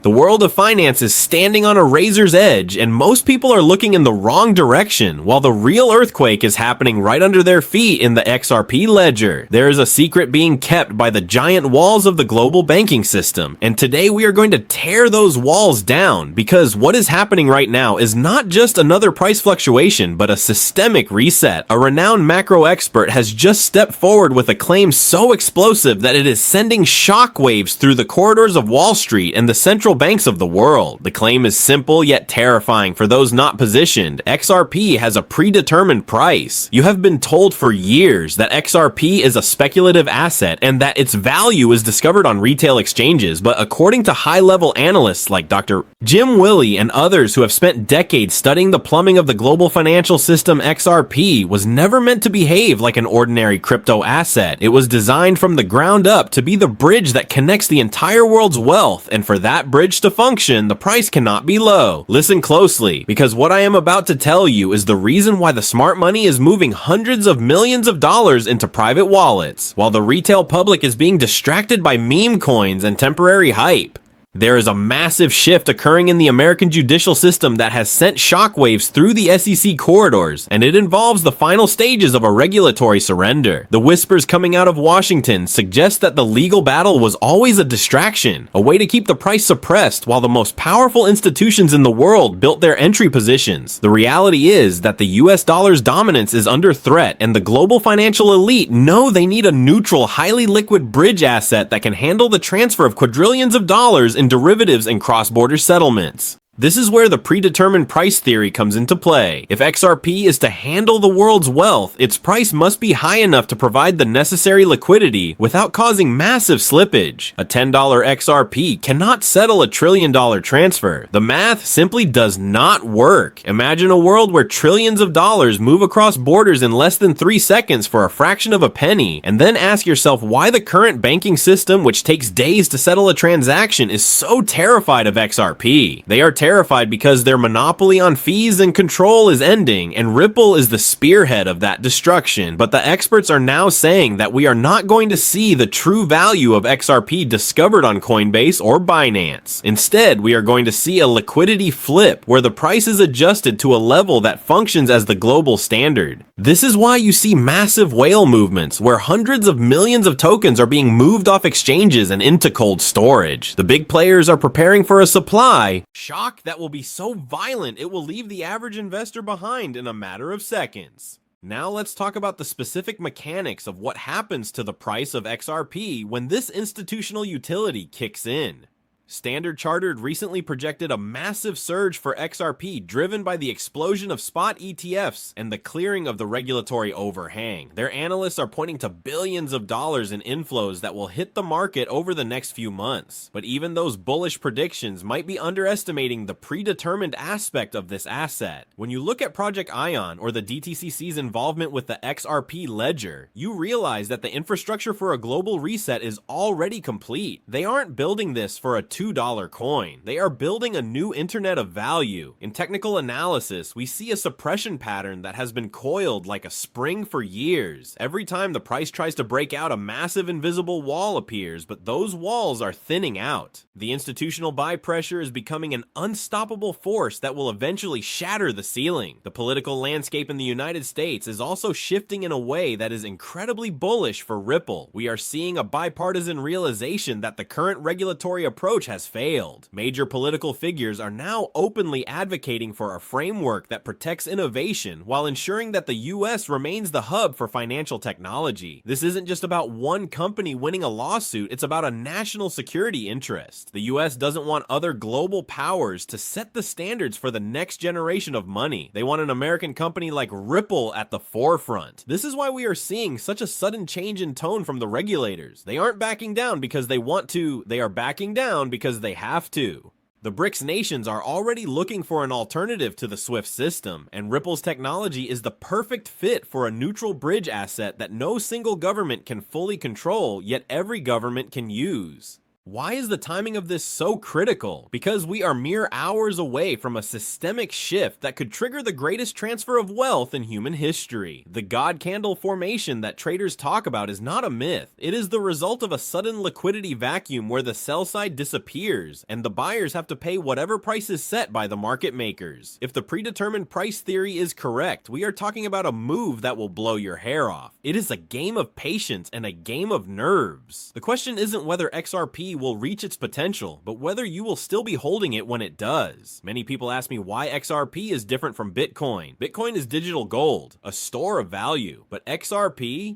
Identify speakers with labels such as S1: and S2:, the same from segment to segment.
S1: The world of finance is standing on a razor's edge, and most people are looking in the wrong direction, while the real earthquake is happening right under their feet in the XRP ledger. There is a secret being kept by the giant walls of the global banking system, and today we are going to tear those walls down, because what is happening right now is not just another price fluctuation, but a systemic reset. A renowned macro expert has just stepped forward with a claim so explosive that it is sending shockwaves through the corridors of Wall Street and the central banks of the world. The claim is simple yet terrifying for those not positioned. XRP has a predetermined price. You have been told for years that XRP is a speculative asset and that its value is discovered on retail exchanges, but according to high-level analysts like Dr. Jim Willie and others who have spent decades studying the plumbing of the global financial system, XRP was never meant to behave like an ordinary crypto asset. It was designed from the ground up to be the bridge that connects the entire world's wealth, and for that bridge to function, the price cannot be low. Listen closely, because what I am about to tell you is the reason why the smart money is moving hundreds of millions of dollars into private wallets, while the retail public is being distracted by meme coins and temporary hype. There is a massive shift occurring in the American judicial system that has sent shockwaves through the SEC corridors, and it involves the final stages of a regulatory surrender. The whispers coming out of Washington suggest that the legal battle was always a distraction, a way to keep the price suppressed while the most powerful institutions in the world built their entry positions. The reality is that the US dollar's dominance is under threat, and the global financial elite know they need a neutral, highly liquid bridge asset that can handle the transfer of quadrillions of dollars in derivatives and cross-border settlements. This is where the predetermined price theory comes into play. If XRP is to handle the world's wealth, its price must be high enough to provide the necessary liquidity without causing massive slippage. A $10 XRP cannot settle a $1 trillion transfer. The math simply does not work. Imagine a world where trillions of dollars move across borders in less than 3 seconds for a fraction of a penny, and then ask yourself why the current banking system, which takes days to settle a transaction, is so terrified of XRP. They are terrified because their monopoly on fees and control is ending, and Ripple is the spearhead of that destruction. But the experts are now saying that we are not going to see the true value of XRP discovered on Coinbase or Binance. Instead, we are going to see a liquidity flip where the price is adjusted to a level that functions as the global standard. This is why you see massive whale movements where hundreds of millions of tokens are being moved off exchanges and into cold storage. The big players are preparing for a supply shock that will be so violent it will leave the average investor behind in a matter of seconds. Now let's talk about the specific mechanics of what happens to the price of XRP when this institutional utility kicks in. Standard Chartered recently projected a massive surge for XRP driven by the explosion of spot ETFs and the clearing of the regulatory overhang. Their analysts are pointing to billions of dollars in inflows that will hit the market over the next few months. But even those bullish predictions might be underestimating the predetermined aspect of this asset. When you look at Project Ion or the DTCC's involvement with the XRP ledger, you realize that the infrastructure for a global reset is already complete. They aren't building this for a $2 coin. They are building a new internet of value. In technical analysis, we see a suppression pattern that has been coiled like a spring for years. Every time the price tries to break out, a massive invisible wall appears, but those walls are thinning out. The institutional buy pressure is becoming an unstoppable force that will eventually shatter the ceiling. The political landscape in the United States is also shifting in a way that is incredibly bullish for Ripple. We are seeing a bipartisan realization that the current regulatory approach has failed. Major political figures are now openly advocating for a framework that protects innovation while ensuring that the US remains the hub for financial technology. This isn't just about one company winning a lawsuit, it's about a national security interest. The US doesn't want other global powers to set the standards for the next generation of money. They want an American company like Ripple at the forefront. This is why we are seeing such a sudden change in tone from the regulators. They aren't backing down because they want to, they are backing down because they have to. The BRICS nations are already looking for an alternative to the SWIFT system, and Ripple's technology is the perfect fit for a neutral bridge asset that no single government can fully control, yet every government can use. Why is the timing of this so critical? Because we are mere hours away from a systemic shift that could trigger the greatest transfer of wealth in human history. The God candle formation that traders talk about is not a myth. It is the result of a sudden liquidity vacuum where the sell side disappears and the buyers have to pay whatever price is set by the market makers. If the predetermined price theory is correct, we are talking about a move that will blow your hair off. It is a game of patience and a game of nerves. The question isn't whether XRP will reach its potential, but whether you will still be holding it when it does. Many people ask me why XRP is different from Bitcoin. Bitcoin is digital gold, a store of value, but XRP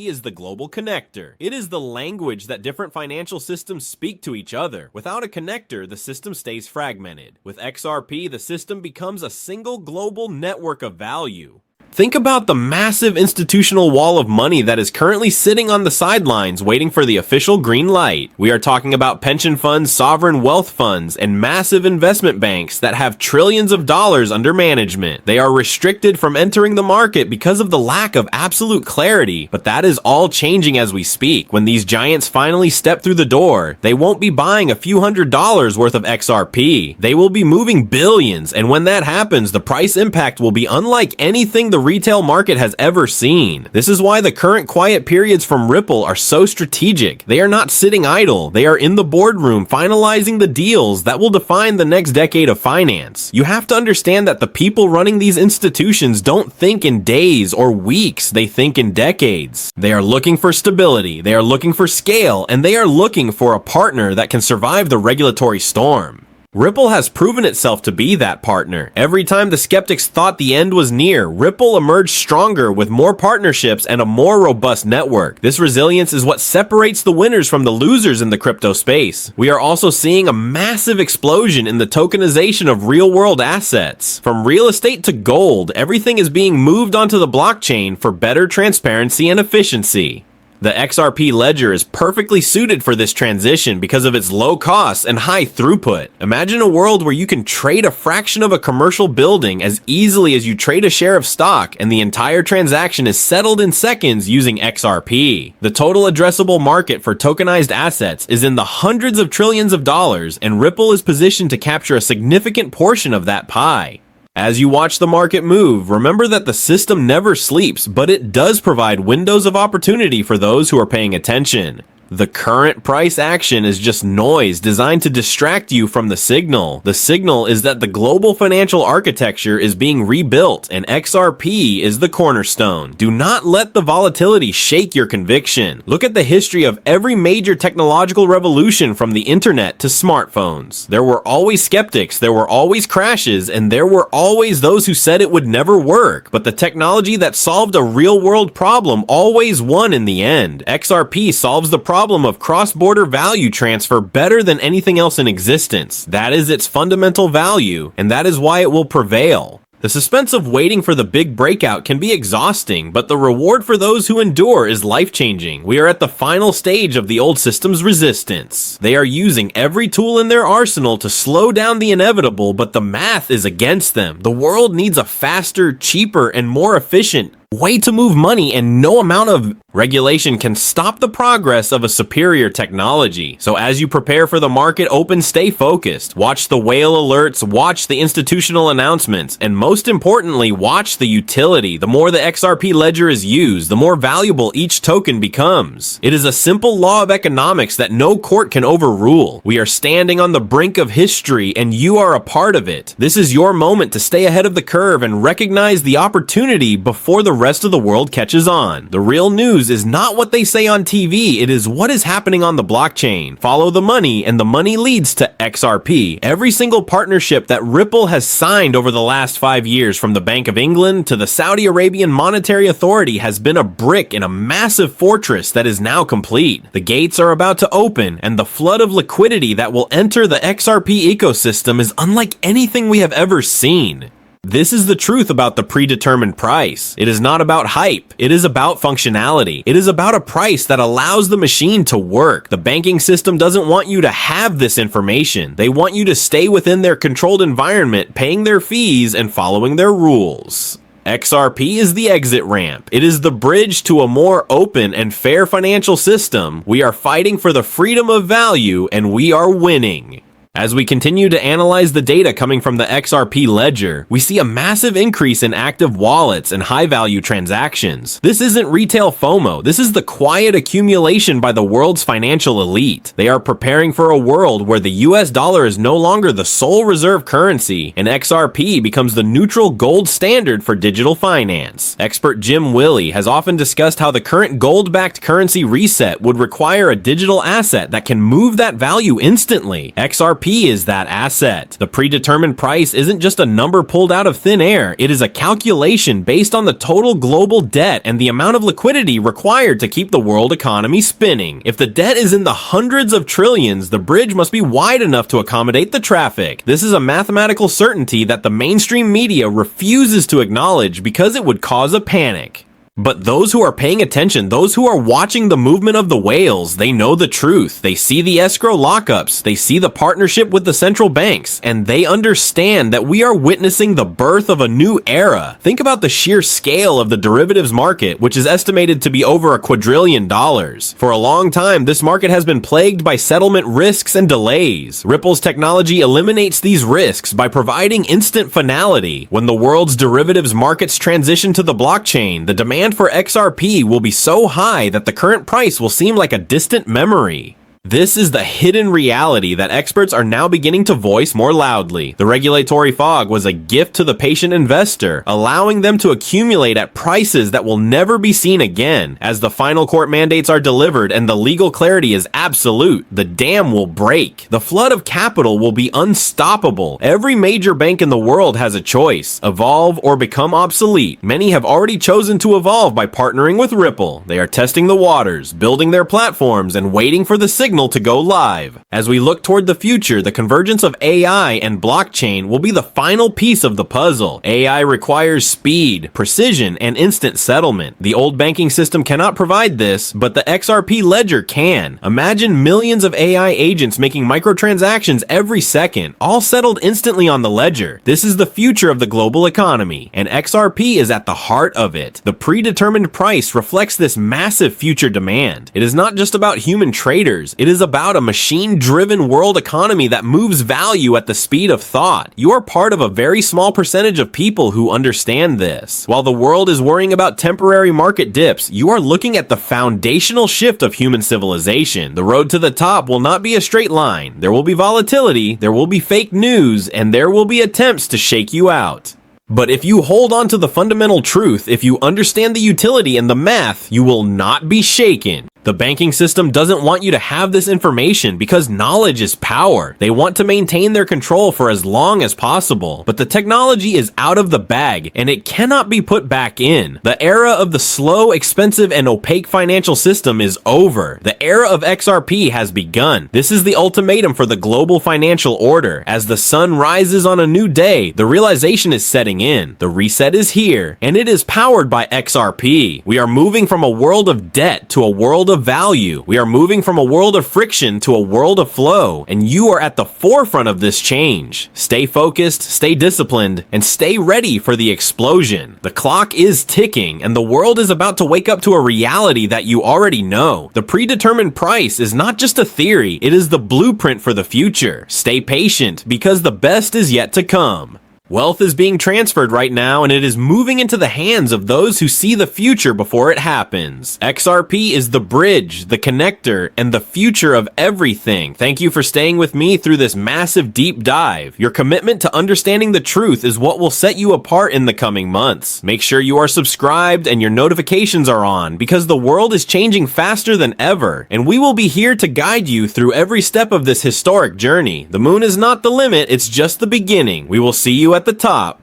S1: is the global connector. It is the language that different financial systems speak to each other. Without a connector, the system stays fragmented. With XRP, the system becomes a single global network of value. Think about the massive institutional wall of money that is currently sitting on the sidelines waiting for the official green light. We are talking about pension funds, sovereign wealth funds, and massive investment banks that have trillions of dollars under management. They are restricted from entering the market because of the lack of absolute clarity, but that is all changing as we speak. When these giants finally step through the door, they won't be buying a few $100s worth of XRP. They will be moving billions, and when that happens, the price impact will be unlike anything the retail market has ever seen. This is why the current quiet periods from Ripple are so strategic. They are not sitting idle. They are in the boardroom finalizing the deals that will define the next decade of finance. You have to understand that the people running these institutions don't think in days or weeks. They think in decades. They are looking for stability. They are looking for scale, and they are looking for a partner that can survive the regulatory storm. Ripple has proven itself to be that partner. Every time the skeptics thought the end was near, Ripple emerged stronger with more partnerships and a more robust network. This resilience is what separates the winners from the losers in the crypto space. We are also seeing a massive explosion in the tokenization of real-world assets. From real estate to gold, everything is being moved onto the blockchain for better transparency and efficiency. The XRP ledger is perfectly suited for this transition because of its low costs and high throughput. Imagine a world where you can trade a fraction of a commercial building as easily as you trade a share of stock, and the entire transaction is settled in seconds using XRP. The total addressable market for tokenized assets is in the hundreds of trillions of dollars, and Ripple is positioned to capture a significant portion of that pie. As you watch the market move, remember that the system never sleeps, but it does provide windows of opportunity for those who are paying attention. The current price action is just noise designed to distract you from the signal. The signal is that the global financial architecture is being rebuilt and XRP is the cornerstone. Do not let the volatility shake your conviction. Look at the history of every major technological revolution from the internet to smartphones. There were always skeptics, there were always crashes, and there were always those who said it would never work. But the technology that solved a real-world problem always won in the end. XRP solves the problem of cross-border value transfer better than anything else in existence. That is its fundamental value, and that is why it will prevail. The suspense of waiting for the big breakout can be exhausting, but the reward for those who endure is life-changing. We are at the final stage of the old system's resistance. They are using every tool in their arsenal to slow down the inevitable, but the math is against them. The world needs a faster, cheaper, and more efficient way to move money, and no amount of regulation can stop the progress of a superior technology. So as you prepare for the market open, stay focused. Watch the whale alerts, watch the institutional announcements, and most importantly, watch the utility. The more the XRP ledger is used, the more valuable each token becomes. It is a simple law of economics that no court can overrule. We are standing on the brink of history, and you are a part of it. This is your moment to stay ahead of the curve and recognize the opportunity before the rest of the world catches on. The real news is not what they say on TV, it is what is happening on the blockchain. Follow the money, and the money leads to XRP. Every single partnership that Ripple has signed over the last 5 years, from the Bank of England to the Saudi Arabian Monetary Authority, has been a brick in a massive fortress that is now complete. The gates are about to open, and the flood of liquidity that will enter the XRP ecosystem is unlike anything we have ever seen. This is the truth about the predetermined price. It is not about hype. It is about functionality. It is about a price that allows the machine to work. The banking system doesn't want you to have this information. They want you to stay within their controlled environment, paying their fees and following their rules. XRP is the exit ramp. It is the bridge to a more open and fair financial system. We are fighting for the freedom of value, and we are winning. As we continue to analyze the data coming from the XRP ledger, we see a massive increase in active wallets and high-value transactions. This isn't retail FOMO, this is the quiet accumulation by the world's financial elite. They are preparing for a world where the US dollar is no longer the sole reserve currency, and XRP becomes the neutral gold standard for digital finance. Expert Jim Willey has often discussed how the current gold-backed currency reset would require a digital asset that can move that value instantly. XRP is that asset. The predetermined price isn't just a number pulled out of thin air, it is a calculation based on the total global debt and the amount of liquidity required to keep the world economy spinning. If the debt is in the hundreds of trillions, the bridge must be wide enough to accommodate the traffic. This is a mathematical certainty that the mainstream media refuses to acknowledge because it would cause a panic. But those who are paying attention, those who are watching the movement of the whales, they know the truth. They see the escrow lockups, they see the partnership with the central banks, and they understand that we are witnessing the birth of a new era. Think about the sheer scale of the derivatives market, which is estimated to be over $1 quadrillion. For a long time, this market has been plagued by settlement risks and delays. Ripple's technology eliminates these risks by providing instant finality. When the world's derivatives markets transition to the blockchain, the demand for XRP will be so high that the current price will seem like a distant memory. This is the hidden reality that experts are now beginning to voice more loudly. The regulatory fog was a gift to the patient investor, allowing them to accumulate at prices that will never be seen again. As the final court mandates are delivered and the legal clarity is absolute, the dam will break. The flood of capital will be unstoppable. Every major bank in the world has a choice: evolve or become obsolete. Many have already chosen to evolve by partnering with Ripple. They are testing the waters, building their platforms, and waiting for the signal to go live. As we look toward the future, the convergence of AI and blockchain will be the final piece of the puzzle. AI requires speed, precision, and instant settlement. The old banking system cannot provide this, but the XRP ledger can. Imagine millions of AI agents making microtransactions every second, all settled instantly on the ledger. This is the future of the global economy, and XRP is at the heart of it. The predetermined price reflects this massive future demand. It is not just about human traders. It is about a machine-driven world economy that moves value at the speed of thought. You are part of a very small percentage of people who understand this. While the world is worrying about temporary market dips, you are looking at the foundational shift of human civilization. The road to the top will not be a straight line. There will be volatility, there will be fake news, and there will be attempts to shake you out. But if you hold on to the fundamental truth, if you understand the utility and the math, you will not be shaken. The banking system doesn't want you to have this information because knowledge is power. They want to maintain their control for as long as possible. But the technology is out of the bag and it cannot be put back in. The era of the slow, expensive, and opaque financial system is over. The era of XRP has begun. This is the ultimatum for the global financial order. As the sun rises on a new day, the realization is setting in. The reset is here, and it is powered by XRP. We are moving from a world of debt to a world of value. We are moving from a world of friction to a world of flow, and you are at the forefront of this change. Stay focused, stay disciplined, and stay ready for the explosion. The clock is ticking, and the world is about to wake up to a reality that you already know. The predetermined price is not just a theory, it is the blueprint for the future. Stay patient, because the best is yet to come. Wealth is being transferred right now, and it is moving into the hands of those who see the future before it happens. XRP is the bridge, the connector, and the future of everything. Thank you for staying with me through this massive deep dive. Your commitment to understanding the truth is what will set you apart in the coming months. Make sure you are subscribed and your notifications are on, because the world is changing faster than ever, and we will be here to guide you through every step of this historic journey. The moon is not the limit, it's just the beginning. We will see you at the top.